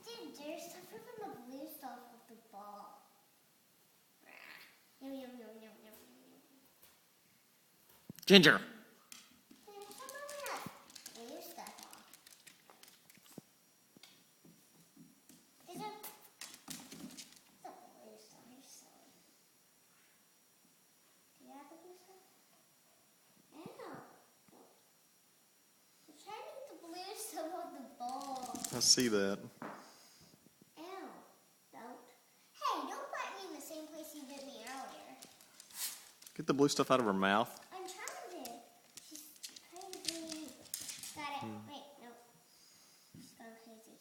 Ginger, stop ripping the blue stuff with the ball. Yum, yum, yum, yum, yum, yum, yum. Ginger. Stop ripping that blue stuff off. Ginger. What's that blue stuff? You're silly. Do you have the blue stuff? Ew. You're trying to get the blue stuff off the ball. I see that. Get the blue stuff out of her mouth. I'm trying to. She's crazy. Got it. Wait, no. She's gone crazy.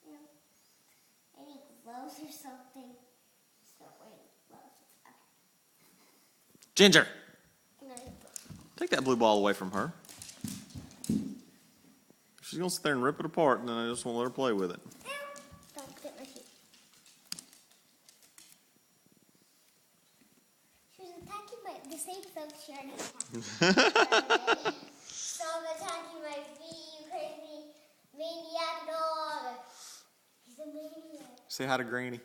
No. I need gloves or something. She's not wearing gloves. Okay. Ginger. Take that blue ball away from her. She's going to sit there and rip it apart, and then I just won't let her play with it. Don't get my feet. She was attacking the same folks she already attacked. Stop attacking my feet, you crazy maniac dog. He's a maniac. Say hi to Granny.